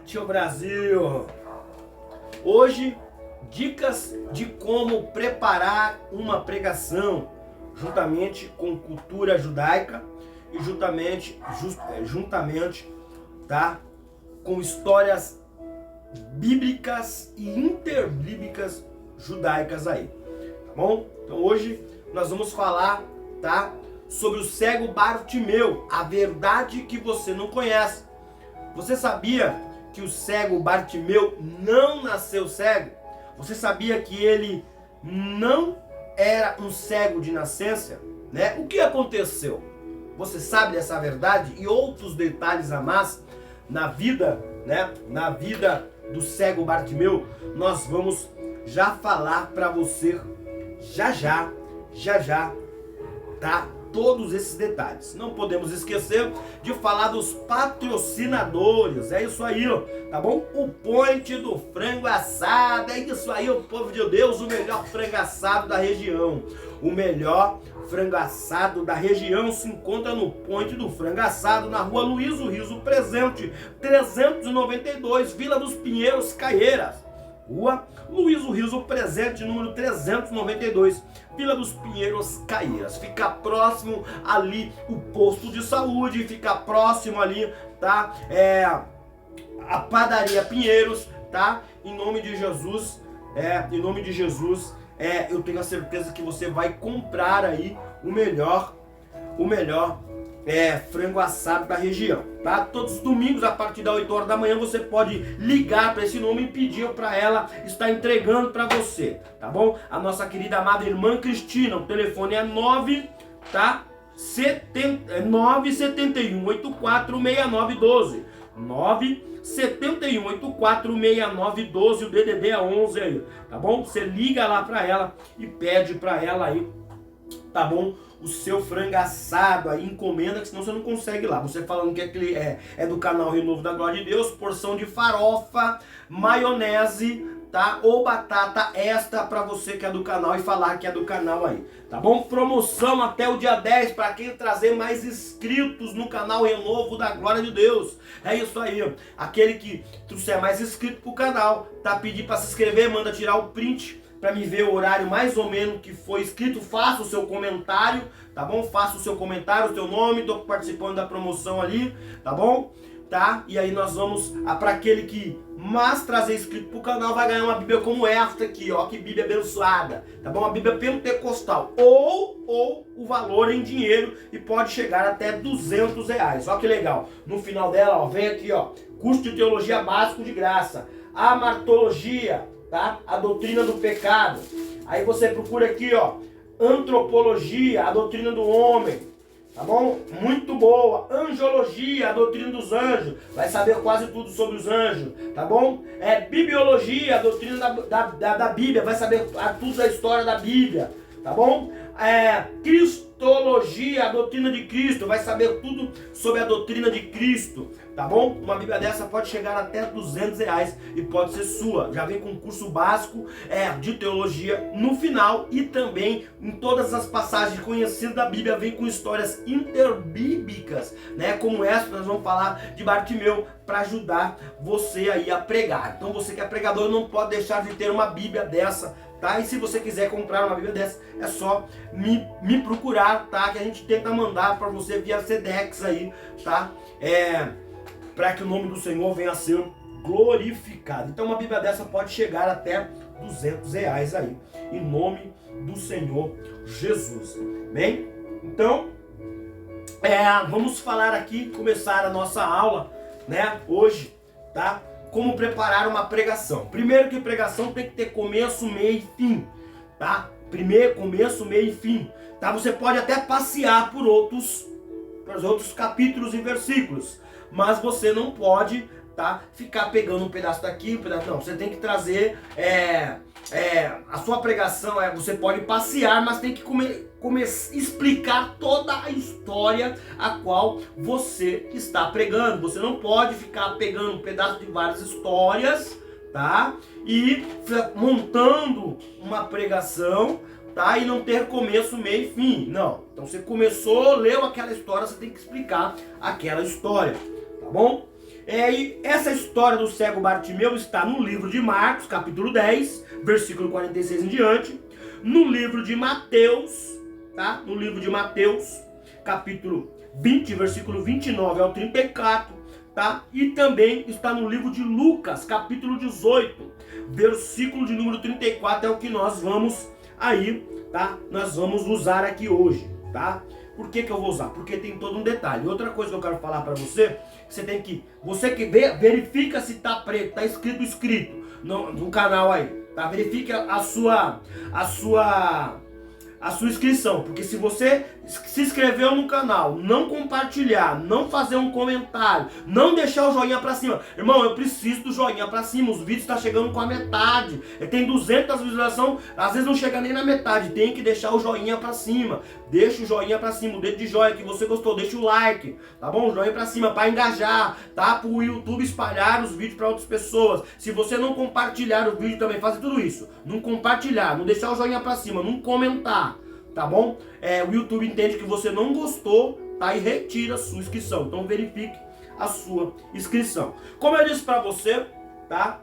Tio Brasil! Hoje, dicas de como preparar uma pregação juntamente com cultura judaica e juntamente tá, com histórias bíblicas e interbíblicas judaicas aí, tá bom? Então hoje nós vamos falar, tá, sobre o cego Bartimeu, a verdade que você não conhece. Você sabia que o cego Bartimeu não nasceu cego? Você sabia que ele não era um cego de nascença, né? O que aconteceu? Você sabe dessa verdade e outros detalhes a mais na vida, né? Na vida do cego Bartimeu, nós vamos já falar para você já, tá? Todos esses detalhes. Não podemos esquecer de falar dos patrocinadores. É isso aí, ó, tá bom? O Point do Frango Assado. É isso aí, o povo de Deus, o melhor frango assado da região. O melhor frango assado da região se encontra no Point do Frango Assado, na rua Luiz o Riso Presente, 392, Vila dos Pinheiros, Caieiras. Rua Luiz o Riso Presente, número 392, Vila dos Pinheiros, Caieiras. Fica próximo ali o posto de saúde, fica próximo ali, tá? A padaria Pinheiros, tá? Em nome de Jesus, eu tenho a certeza que você vai comprar aí o melhor frango assado da região, tá? Todos os domingos, a partir das 8 horas da manhã, você pode ligar para esse nome e pedir para ela estar entregando para você, tá bom? A nossa querida amada irmã Cristina, o telefone é 971846912, 971846912, o DDD é 11 aí, tá bom? Você liga lá para ela e pede para ela aí, tá bom? O seu frango assado aí, encomenda, que senão você não consegue lá. Você falando que é do canal Renovo da Glória de Deus, porção de farofa, maionese, tá? Ou batata extra para você que é do canal e falar que é do canal aí, tá bom? Promoção até o dia 10 para quem trazer mais inscritos no canal Renovo da Glória de Deus. É isso aí, ó. Aquele que trouxer mais inscrito pro canal, tá? Pedir para se inscrever, manda tirar o print para me ver o horário mais ou menos que foi escrito. Faça o seu comentário, tá bom? Faça o seu comentário, o seu nome, tô participando da promoção ali, tá bom? Tá? E aí nós vamos, para aquele que mais trazer inscrito pro canal, vai ganhar uma Bíblia como esta aqui, ó, que Bíblia abençoada, tá bom? Uma Bíblia pentecostal, ou o valor em dinheiro, e pode chegar até R$200, ó que legal. No final dela, ó, vem aqui, ó, curso de teologia básico de graça, amartologia, tá? A doutrina do pecado. Aí você procura aqui, ó, antropologia, a doutrina do homem, tá bom? Muito boa. Angiologia, a doutrina dos anjos, vai saber quase tudo sobre os anjos, tá bom? Bibliologia, a doutrina da Bíblia, vai saber tudo da história da Bíblia, tá bom? Cristologia, a doutrina de Cristo, vai saber tudo sobre a doutrina de Cristo, tá bom? Uma Bíblia dessa pode chegar até R$200 e pode ser sua. Já vem com um curso básico de teologia no final, e também em todas as passagens conhecidas da Bíblia vem com histórias interbíblicas, né? Como essa nós vamos falar de Bartimeu, para ajudar você aí a pregar. Então você que é pregador não pode deixar de ter uma Bíblia dessa, tá? E se você quiser comprar uma Bíblia dessa, é só me procurar, tá? Que a gente tenta mandar para você via Sedex aí, tá? Para que o nome do Senhor venha a ser glorificado. Então uma Bíblia dessa pode chegar até R$200 aí, em nome do Senhor Jesus. Bem, então vamos falar aqui, começar a nossa aula, né? Hoje, tá? Como preparar uma pregação. Primeiro que pregação tem que ter começo, meio e fim, tá? Primeiro, começo, meio e fim, tá? Você pode até passear por outros capítulos e versículos, mas você não pode, tá, ficar pegando um pedaço daqui, um pedaço, não. Você tem que trazer a sua pregação, você pode passear, mas tem que explicar toda a história a qual você está pregando. Você não pode ficar pegando um pedaço de várias histórias, tá, e montando uma pregação, tá, e não ter começo, meio e fim. Não. Então você começou, leu aquela história, você tem que explicar aquela história, tá bom? E essa história do cego Bartimeu está no livro de Marcos, capítulo 10, versículo 46 em diante. No livro de Mateus, tá? No livro de Mateus, capítulo 20, versículo 29 ao 34, tá? E também está no livro de Lucas, capítulo 18, versículo de número 34, é o que nós vamos aí, tá? Nós vamos usar aqui hoje, tá? Por que eu vou usar? Porque tem todo um detalhe. Outra coisa que eu quero falar para você, você que verifica se tá preto, tá escrito no canal aí, tá? Verifica a sua inscrição, porque se você se inscreveu no canal, não compartilhar, não fazer um comentário, não deixar o joinha pra cima, irmão, eu preciso do joinha pra cima, os vídeos tá chegando com a metade, tem 200 visualizações, às vezes não chega nem na metade, tem que deixar o joinha pra cima, deixa o joinha pra cima, o dedo de joia que você gostou, deixa o like, tá bom? O joinha pra cima, pra engajar, tá? Pro YouTube espalhar os vídeos pra outras pessoas. Se você não compartilhar o vídeo também, fazer tudo isso, não compartilhar, não deixar o joinha pra cima, não comentar, tá bom? O YouTube entende que você não gostou, tá? E retira a sua inscrição. Então verifique a sua inscrição. Como eu disse pra você, tá?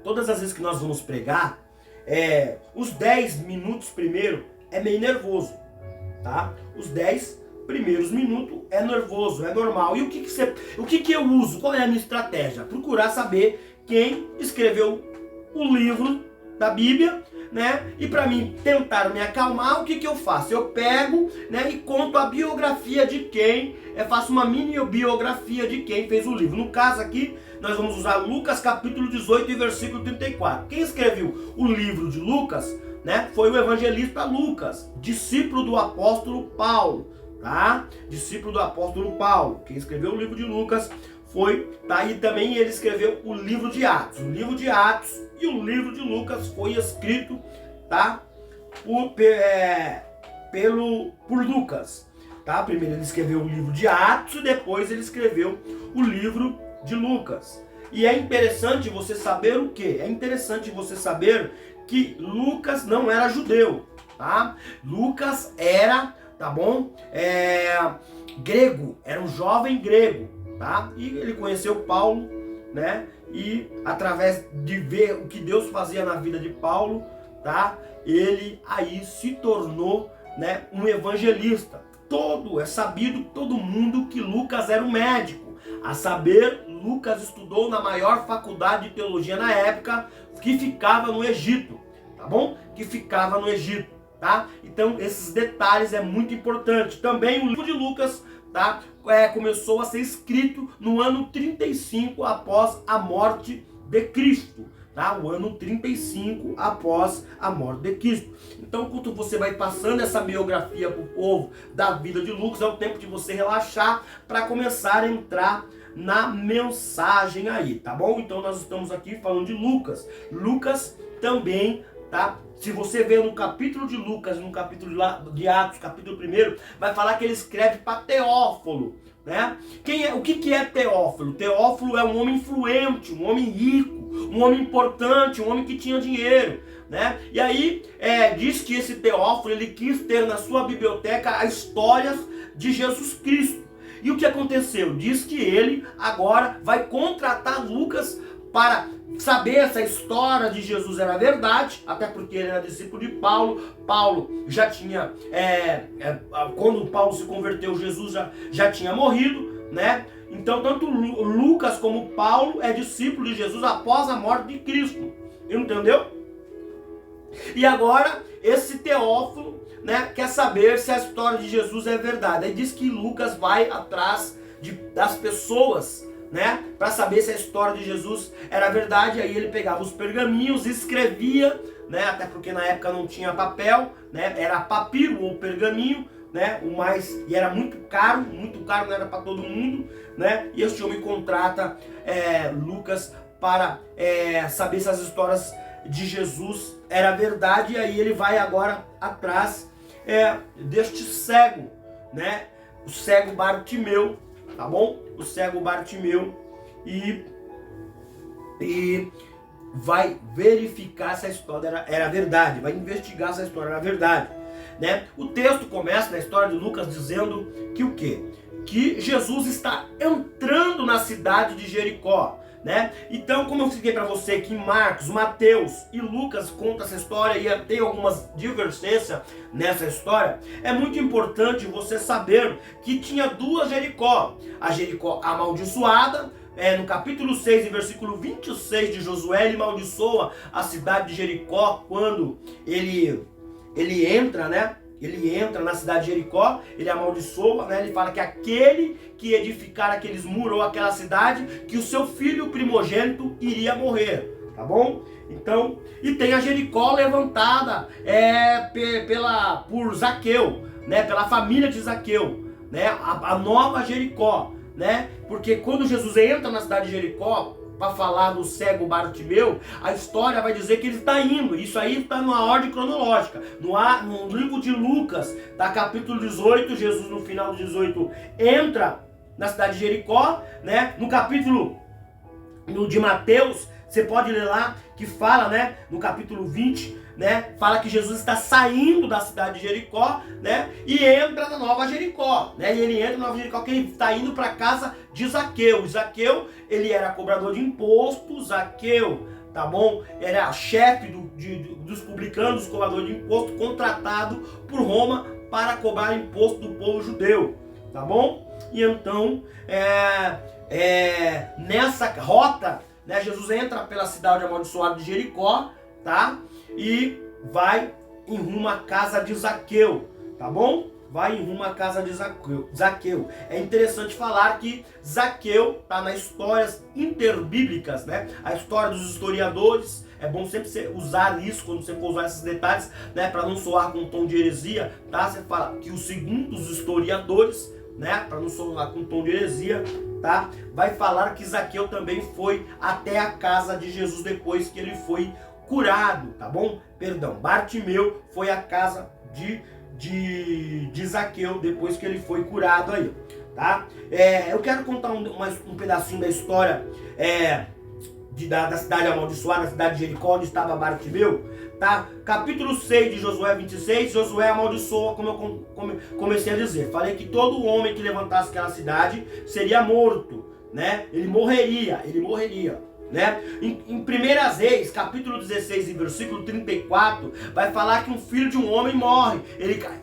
Todas as vezes que nós vamos pregar, os 10 minutos primeiro é meio nervoso, tá? Os 10 primeiros minutos é nervoso, é normal. E o que eu uso? Qual é a minha estratégia? Procurar saber quem escreveu o livro da Bíblia, né? E para mim tentar me acalmar, o que eu faço? Eu pego, né, e conto a biografia de quem, faço uma mini biografia de quem fez o livro. No caso aqui, nós vamos usar Lucas capítulo 18 e versículo 34. Quem escreveu o livro de Lucas, né, foi o evangelista Lucas, discípulo do apóstolo Paulo, tá? Discípulo do apóstolo Paulo. Quem escreveu o livro de Lucas foi, tá? E também ele escreveu o livro de Atos. O livro de Atos e o livro de Lucas foi escrito, tá? Por Lucas, tá? Primeiro ele escreveu o livro de Atos e depois ele escreveu o livro de Lucas. E é interessante você saber o quê? É interessante você saber que Lucas não era judeu, tá? Lucas era, tá bom? Grego, era um jovem grego, tá? E ele conheceu Paulo, né? E através de ver o que Deus fazia na vida de Paulo, tá? Ele aí se tornou, né, um evangelista. É sabido todo mundo que Lucas era um médico. A saber, Lucas estudou na maior faculdade de teologia na época, que ficava no Egito, tá bom? Que ficava no Egito, tá? Então esses detalhes é muito importante. Também o livro de Lucas, tá? Começou a ser escrito no ano 35 após a morte de Cristo, tá? O ano 35 após a morte de Cristo. Então, quando você vai passando essa biografia para o povo da vida de Lucas, é o tempo de você relaxar para começar a entrar na mensagem aí, tá bom? Então nós estamos aqui falando de Lucas. Lucas também, tá? Se você ver no capítulo de Lucas, no capítulo de Atos, capítulo 1, vai falar que ele escreve para Teófilo, né? O que é Teófilo? Teófilo é um homem influente, um homem rico, um homem importante, um homem que tinha dinheiro, né? E aí diz que esse Teófilo, ele quis ter na sua biblioteca as histórias de Jesus Cristo. E o que aconteceu? Diz que ele agora vai contratar Lucas para saber se a história de Jesus era verdade, até porque ele era discípulo de Paulo. Paulo já tinha, quando Paulo se converteu, Jesus já tinha morrido, né? Então tanto Lucas como Paulo é discípulo de Jesus após a morte de Cristo, entendeu? E agora esse Teófilo, né, quer saber se a história de Jesus é verdade. Aí diz que Lucas vai atrás das pessoas, né, para saber se a história de Jesus era verdade. Aí ele pegava os pergaminhos, escrevia, né, até porque na época não tinha papel, né, era papiro ou pergaminho, né, e era muito caro, não era para todo mundo, né. E este homem contrata Lucas para saber se as histórias de Jesus era verdade. E aí ele vai agora atrás deste cego, né, o cego Bartimeu, tá bom? O cego Bartimeu, e vai verificar se a história era verdade, vai investigar se a história era verdade. né? O texto começa na história de Lucas dizendo que o quê? Que Jesus está entrando na cidade de Jericó, né? Então, como eu expliquei para você que Marcos, Mateus e Lucas contam essa história e tem algumas divergências nessa história, é muito importante você saber que tinha duas Jericó. A Jericó amaldiçoada, no capítulo 6, em versículo 26 de Josué, ele amaldiçoa a cidade de Jericó quando ele entra, né? Ele entra na cidade de Jericó, ele amaldiçoa, né? Ele fala que aquele que edificar aqueles muros ou aquela cidade, que o seu filho primogênito iria morrer, tá bom? Então, e tem a Jericó levantada por Zaqueu, né? Pela família de Zaqueu, né? A nova Jericó, né? Porque quando Jesus entra na cidade de Jericó, para falar do cego Bartimeu, a história vai dizer que ele está indo. Isso aí está numa ordem cronológica. No livro de Lucas, tá, capítulo 18, Jesus no final do 18 entra na cidade de Jericó, né? No capítulo de Mateus, você pode ler lá que fala, né? No capítulo 20, né? Fala que Jesus está saindo da cidade de Jericó, né? E entra na Nova Jericó, né? E ele entra na Nova Jericó, que ele está indo para a casa de Zaqueu. Zaqueu, ele era cobrador de imposto. Zaqueu, tá bom? Era chefe dos publicanos, dos cobradores de imposto, contratado por Roma para cobrar imposto do povo judeu, tá bom? E então, nessa rota, né? Jesus entra pela cidade amaldiçoada de Jericó, tá? E vai em rumo à casa de Zaqueu, tá bom? Vai em rumo à casa de Zaqueu. É interessante falar que Zaqueu tá nas histórias interbíblicas, né? A história dos historiadores, é bom sempre você usar isso quando você for usar esses detalhes, né? Para não soar com um tom de heresia, tá? Você fala que segundo os historiadores, né? Para não soar com um tom de heresia, tá? Vai falar que Zaqueu também foi até a casa de Jesus depois que ele foi curado, tá bom? Perdão, Bartimeu foi à casa de Zaqueu depois que ele foi curado aí, tá? Eu quero contar um pedacinho da história da cidade amaldiçoada, da cidade de Jericó, onde estava Bartimeu, tá? Capítulo 6 de Josué 26, Josué amaldiçoa, como eu comecei a dizer. Falei que todo homem que levantasse aquela cidade seria morto, né? Ele morreria, né? Em 1 Reis, capítulo 16, e versículo 34, vai falar que um filho de um homem morre.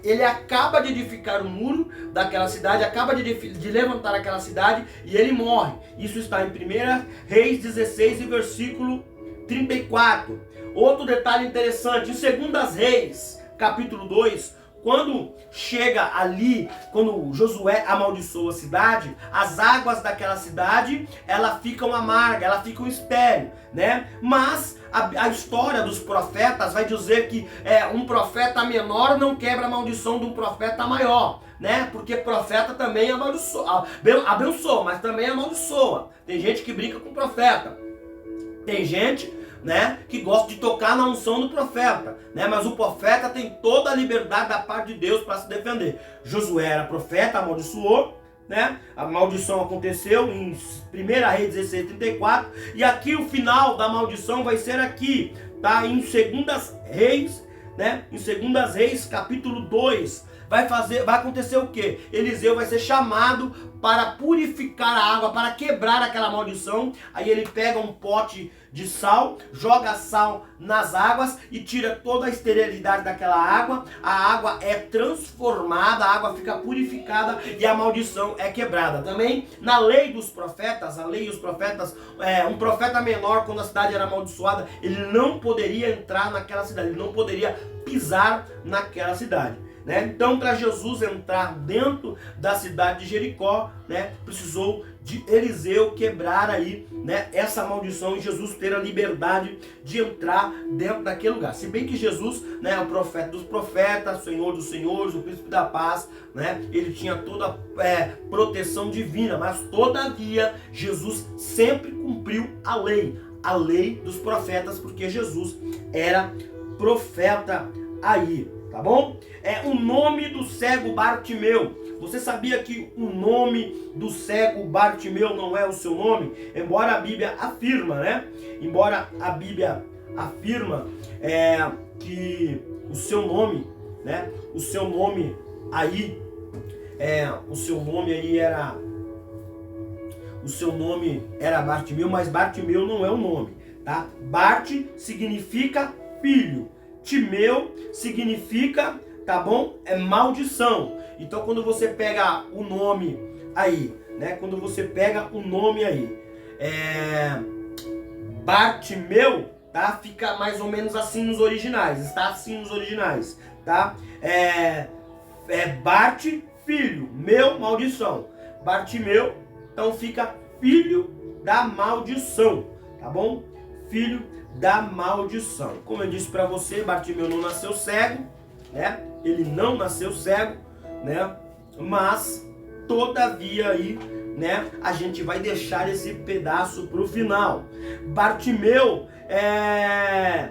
Ele acaba de edificar o muro daquela cidade, acaba de levantar aquela cidade e ele morre. Isso está em 1 Reis 16, e versículo 34. Outro detalhe interessante, em 2 Reis, capítulo 2, quando chega ali, quando Josué amaldiçoa a cidade, as águas daquela cidade, elas ficam amargas, elas ficam estéreis, né? Mas a história dos profetas vai dizer que um profeta menor não quebra a maldição de um profeta maior, né? Porque profeta também abençoa, mas também amaldiçoa. Tem gente que brinca com profeta. Tem gente, né, que gosta de tocar na unção do profeta, né? Mas o profeta tem toda a liberdade da parte de Deus para se defender. Josué era profeta, amaldiçoou, né? A maldição aconteceu em 1 Reis 16, 34, e aqui o final da maldição vai ser aqui, tá? Em 2 Reis, né? Em 2 Reis, capítulo 2, vai acontecer o quê? Eliseu vai ser chamado para purificar a água, para quebrar aquela maldição. Aí ele pega um pote de sal, joga sal nas águas e tira toda a esterilidade daquela água. A água é transformada, a água fica purificada e a maldição é quebrada. Também na lei dos profetas, um profeta menor, quando a cidade era amaldiçoada, ele não poderia entrar naquela cidade, ele não poderia pisar naquela cidade. Né? Então, para Jesus entrar dentro da cidade de Jericó, né, precisou de Eliseu quebrar aí, né, essa maldição e Jesus ter a liberdade de entrar dentro daquele lugar. Se bem que Jesus, né, é o profeta dos profetas, Senhor dos senhores, o príncipe da paz, né, ele tinha toda a proteção divina, mas todavia Jesus sempre cumpriu a lei dos profetas, porque Jesus era profeta aí. Tá bom? O nome do cego Bartimeu. Você sabia que o nome do cego Bartimeu não é o seu nome? Embora a Bíblia afirma, né? Embora a Bíblia afirma que o seu nome né? O seu nome aí era Bartimeu, mas Bartimeu não é o nome, tá? Bart significa filho, Timeu significa, tá bom? É maldição. Então quando você pega o nome aí, né? Quando você pega o nome aí, Bartimeu, tá? Fica mais ou menos assim nos originais, está assim nos originais, tá? Bart, filho, meu, maldição. Bartimeu, então fica filho da maldição, tá bom? Filho da maldição. Como eu disse para você, Bartimeu não nasceu cego, né? Ele não nasceu cego, né? Mas todavia aí, né, a gente vai deixar esse pedaço pro final. Bartimeu,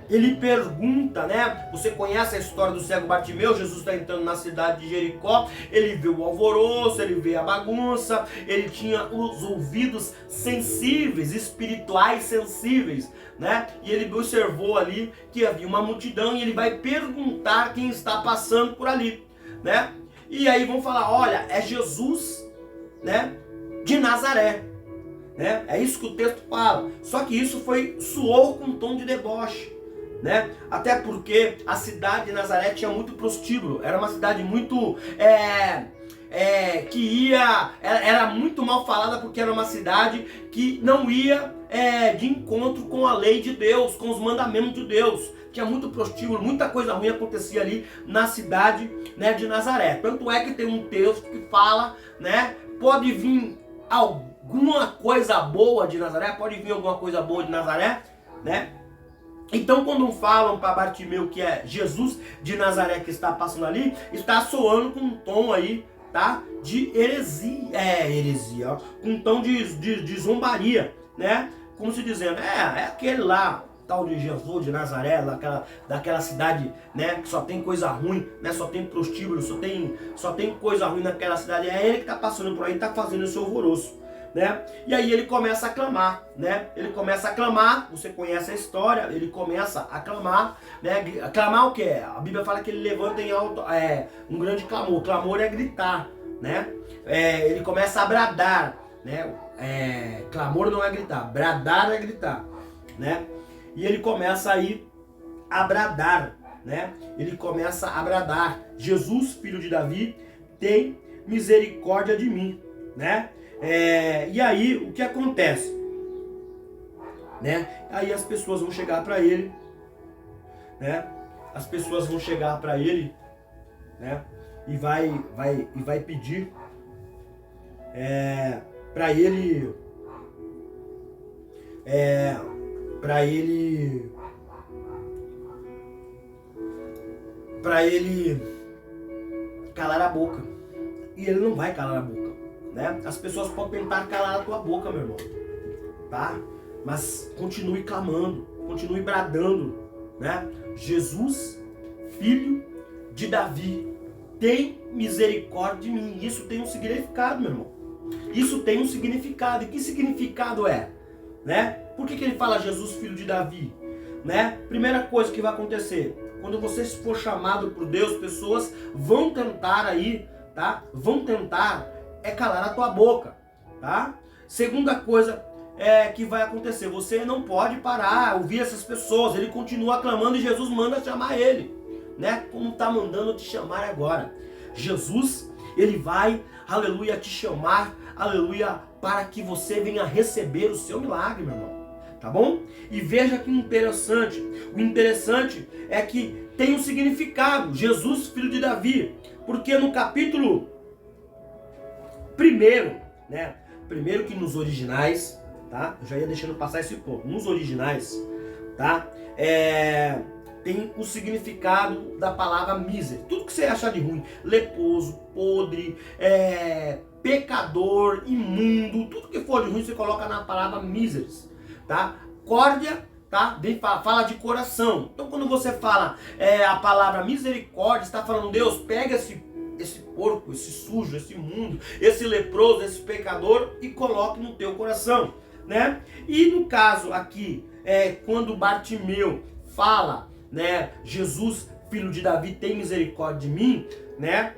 ele pergunta, né? Você conhece a história do cego Bartimeu? Jesus está entrando na cidade de Jericó, ele vê o alvoroço, ele vê a bagunça, ele tinha os ouvidos sensíveis, espirituais sensíveis, né? E ele observou ali que havia uma multidão e ele vai perguntar quem está passando por ali, né? E aí vão falar, olha, é Jesus, né, de Nazaré, né? É isso que o texto fala. Só que isso soou com um tom de deboche, né? Até porque a cidade de Nazaré tinha muito prostíbulo. Era uma cidade muito era muito mal falada, porque era uma cidade que não ia de encontro com a lei de Deus, com os mandamentos de Deus. Tinha muito prostíbulo, muita coisa ruim acontecia ali na cidade, né, de Nazaré. Tanto é que tem um texto que fala, né, pode vir alguma coisa boa de Nazaré, pode vir alguma coisa boa de Nazaré, né? Então quando falam para Bartimeu que é Jesus de Nazaré que está passando ali, está soando com um tom aí, tá? De heresia, ó, com um tom de zombaria, né? Como se dizendo, é aquele lá, tal de Jesus de Nazaré, daquela cidade, né, que só tem coisa ruim, né, só tem prostíbulo, só tem coisa ruim naquela cidade. É ele que está passando por aí, está fazendo esse alvoroço, né? E aí ele começa a clamar, né? Ele começa a clamar, você conhece a história, ele começa a clamar, né? Clamar o que é? A Bíblia fala que ele levanta em alto, um grande clamor. Clamor é gritar, né? Ele começa a bradar, né? Clamor não é gritar, bradar é gritar, né? E ele começa aí a bradar, né? Ele começa a bradar: Jesus, filho de Davi, tem misericórdia de mim, né? E aí, o que acontece? Né? Aí as pessoas vão chegar para ele, né? As pessoas vão chegar para ele, né? E vai pedir para ele calar a boca. E ele não vai calar a boca, né? As pessoas podem tentar calar a tua boca, meu irmão, tá? Mas continue clamando, continue bradando, né? Jesus, filho de Davi, tem misericórdia de mim. Isso tem um significado, meu irmão. Isso tem um significado. E que significado é? Né? Por que ele fala Jesus, filho de Davi? Né? Primeira coisa que vai acontecer, quando você for chamado por Deus, pessoas vão tentar aí, tá? Vão tentar calar a tua boca, tá? Segunda coisa que vai acontecer, você não pode parar, ouvir essas pessoas. Ele continua clamando e Jesus manda chamar ele, né? Como está mandando te chamar agora. Jesus, ele vai, aleluia, te chamar, aleluia, para que você venha receber o seu milagre, meu irmão. Tá bom? E veja que interessante. O interessante é que tem um significado. Jesus, filho de Davi. Porque no capítulo 1, né? Primeiro que nos originais, tá? Eu já ia deixando passar esse ponto. Nos originais, tá? Tem o significado da palavra miser. Tudo que você achar de ruim, leproso, podre, pecador, imundo, tudo que for de ruim você coloca na palavra miseres, tá? Córdia, tá? Fala de coração. Então quando você fala a palavra misericórdia, está falando, Deus, pega esse porco, esse sujo, esse imundo, esse leproso, esse pecador e coloque no teu coração, né? E no caso aqui, quando Bartimeu fala, né, Jesus, filho de Davi, tem misericórdia de mim, né?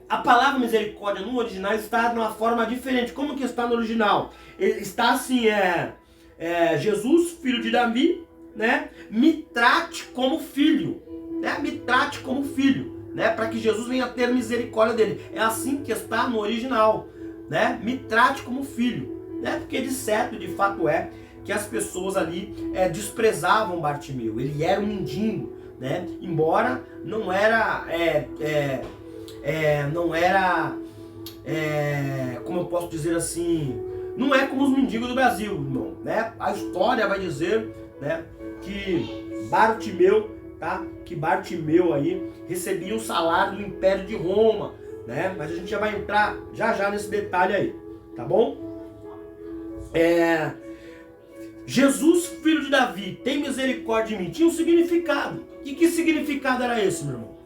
A palavra misericórdia no original está de uma forma diferente. Como que está no original? Está assim, Jesus, filho de Davi, né? Me trate como filho, né? Me trate como filho, né? Para que Jesus venha ter misericórdia dele. É assim que está no original, né? Me trate como filho, né? Porque de certo, de fato que as pessoas ali desprezavam Bartimeu. Ele era um mendigo, né? Embora não era como eu posso dizer assim, não é como os mendigos do Brasil, irmão, né? A história vai dizer, né, que Bartimeu aí recebia o salário do Império de Roma, né? Mas a gente já vai entrar já nesse detalhe aí, tá bom? Jesus, filho de Davi, tem misericórdia de mim, tinha um significado. E que significado era esse, meu irmão?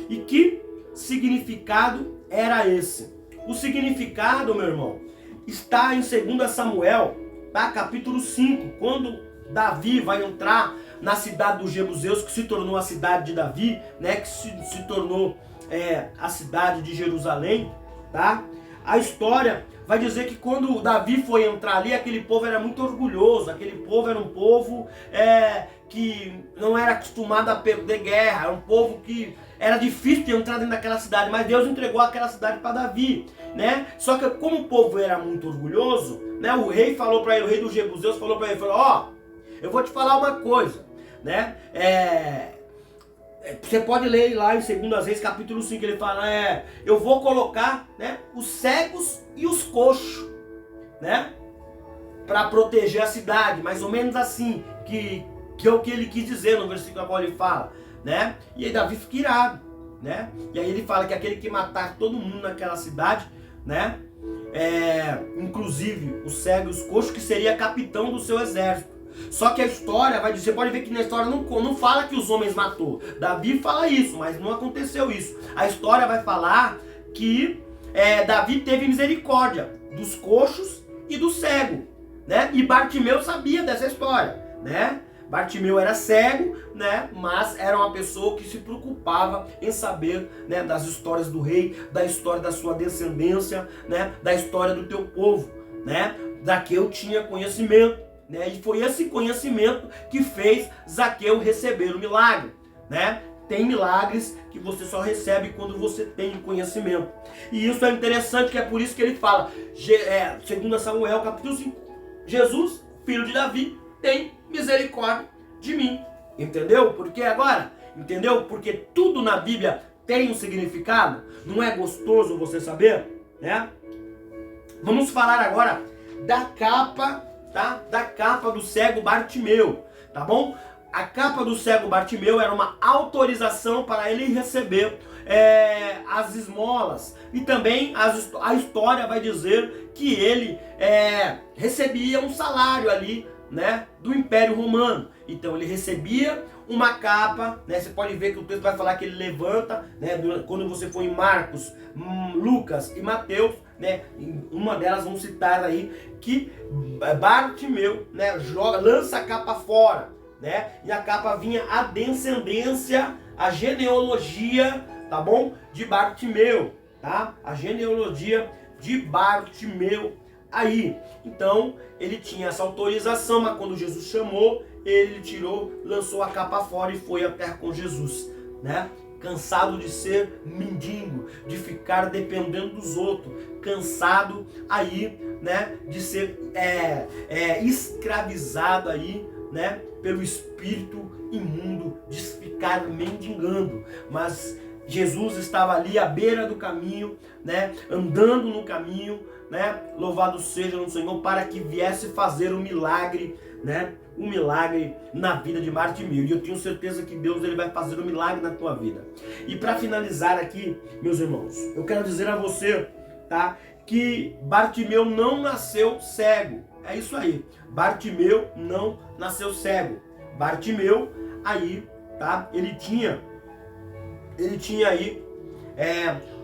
E que significado era esse? O significado, meu irmão, está em 2 Samuel, tá? Capítulo 5, quando Davi vai entrar na cidade dos Jebuseus, que se tornou a cidade de Davi, né? Que se tornou a cidade de Jerusalém, tá? A história vai dizer que quando Davi foi entrar ali, aquele povo era muito orgulhoso, aquele povo era um povo que não era acostumado a perder guerra, era um povo que era difícil de entrar dentro daquela cidade, mas Deus entregou aquela cidade para Davi, né? Só que como o povo era muito orgulhoso, né? O rei falou para ele, o rei dos Jebuseus falou para ele, eu vou te falar uma coisa, né? Você pode ler lá em 2 Reis, capítulo 5, ele fala, eu vou colocar, né, os cegos e os coxos, né, para proteger a cidade, mais ou menos assim, que é o que ele quis dizer no versículo a qual ele fala, né, e aí Davi fica irado, né, e aí ele fala que aquele que matar todo mundo naquela cidade, né, inclusive os cegos e os coxos, que seria capitão do seu exército. Só que a história vai dizer, você pode ver que na história não fala que os homens matou. Davi fala isso, mas não aconteceu isso. A história vai falar que Davi teve misericórdia dos coxos e do cego, né? E Bartimeu sabia dessa história, né? Bartimeu era cego, né? Mas era uma pessoa que se preocupava em saber, né, das histórias do rei, da história da sua descendência, né? Da história do teu povo, né? Zaqueu tinha conhecimento. Né? E foi esse conhecimento que fez Zaqueu receber o milagre, né? Tem milagres que você só recebe quando você tem conhecimento. E isso é interessante, que é por isso que ele fala, 2 Samuel capítulo 5, Jesus, filho de Davi, tem misericórdia de mim. Entendeu? Porque agora, entendeu? Porque tudo na Bíblia tem um significado. Não é gostoso você saber, né? Vamos falar agora da capa, tá? Da capa do cego Bartimeu, tá bom? A capa do cego Bartimeu era uma autorização para ele receber as esmolas. E também a história vai dizer que ele recebia um salário ali, né, do Império Romano. Então ele recebia uma capa, né? Você pode ver que o texto vai falar que ele levanta, né? Quando você for em Marcos, Lucas e Mateus, né? Uma delas vão citar aí que Bartimeu, né, lança a capa fora, né? E a capa vinha a descendência, a genealogia, tá bom? De Bartimeu, tá? A genealogia de Bartimeu aí. Então ele tinha essa autorização, mas quando Jesus chamou, ele tirou, lançou a capa fora e foi até com Jesus, né? Cansado de ser mendigo, de ficar dependendo dos outros, cansado aí, né, de ser escravizado aí, né, pelo espírito imundo, de ficar mendigando. Mas Jesus estava ali à beira do caminho, né, andando no caminho, né, louvado seja o Senhor, para que viesse fazer um milagre, né, um milagre na vida de Bartimeu. E eu tenho certeza que Deus ele vai fazer um milagre na tua vida. E para finalizar aqui, meus irmãos, eu quero dizer a você, tá, que Bartimeu não nasceu cego. É isso aí. Bartimeu não nasceu cego. Bartimeu aí, tá, ele tinha aí,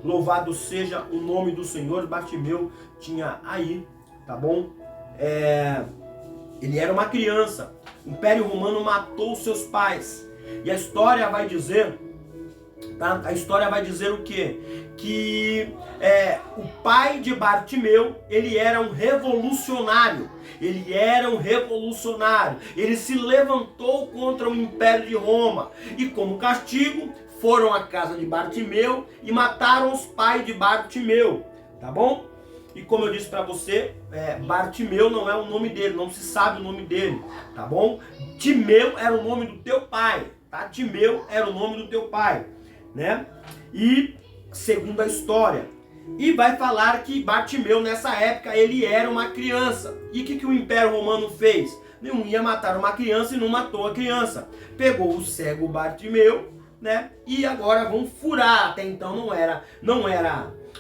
louvado seja o nome do Senhor. Bartimeu tinha aí, tá bom? Ele era uma criança. O Império Romano matou seus pais. E a história vai dizer, tá? A história vai dizer o quê? Que o pai de Bartimeu, ele era um revolucionário. Ele era um revolucionário. Ele se levantou contra o Império de Roma. E como castigo, foram à casa de Bartimeu e mataram os pais de Bartimeu. Tá bom? E como eu disse para você, Bartimeu não é o nome dele, não se sabe o nome dele, tá bom? Timeu era o nome do teu pai, tá? Timeu era o nome do teu pai, né? E segundo a história, e vai falar que Bartimeu nessa época ele era uma criança. E o que o Império Romano fez? Não ia matar uma criança e não matou a criança. Pegou o cego Bartimeu, né? E agora vão furar. Até então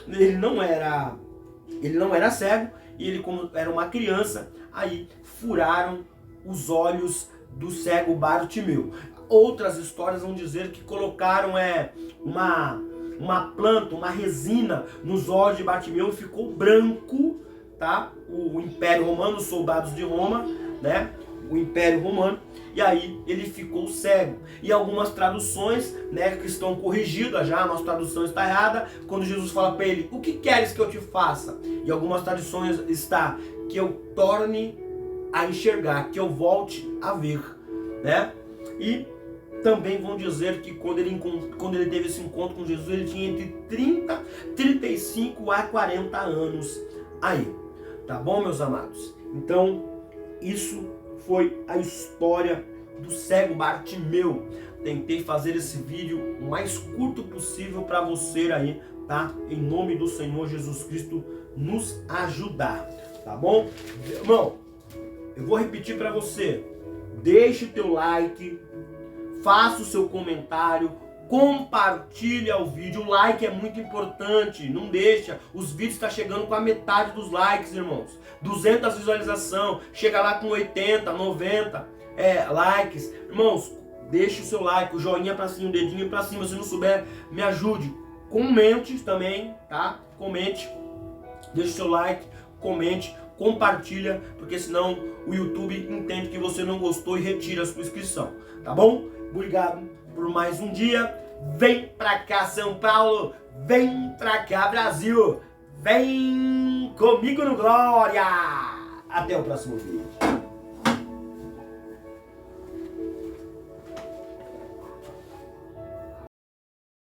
ele não era cego, e ele, como era uma criança, aí furaram os olhos do cego Bartimeu. Outras histórias vão dizer que colocaram uma planta, uma resina nos olhos de Bartimeu e ficou branco, tá? O Império Romano, os soldados de Roma, né? O Império Romano, e aí ele ficou cego. E algumas traduções, né, que estão corrigidas já, a nossa tradução está errada, quando Jesus fala para ele, o que queres que eu te faça? E algumas traduções está, que eu torne a enxergar, que eu volte a ver, né? E também vão dizer que quando ele teve esse encontro com Jesus, ele tinha entre 35 a 40 anos aí, tá bom, meus amados? Então, isso foi a história do cego Bartimeu. Tentei fazer esse vídeo o mais curto possível para você aí, tá? Em nome do Senhor Jesus Cristo nos ajudar, tá bom? Irmão, eu vou repetir para você. Deixe o teu like, faça o seu comentário, compartilha o vídeo. O like é muito importante, não deixa. Os vídeos estão chegando com a metade dos likes, irmãos. 200 visualizações, chega lá com 80, 90 likes. Irmãos, deixa o seu like, o joinha pra cima, o dedinho pra cima. Se não souber, me ajude. Comente também, tá? Comente, deixa o seu like, comente, compartilha, porque senão o YouTube entende que você não gostou e retira a sua inscrição, tá bom? Obrigado por mais um dia. Vem pra cá, São Paulo. Vem pra cá, Brasil. Vem comigo no Glória. Até o próximo vídeo.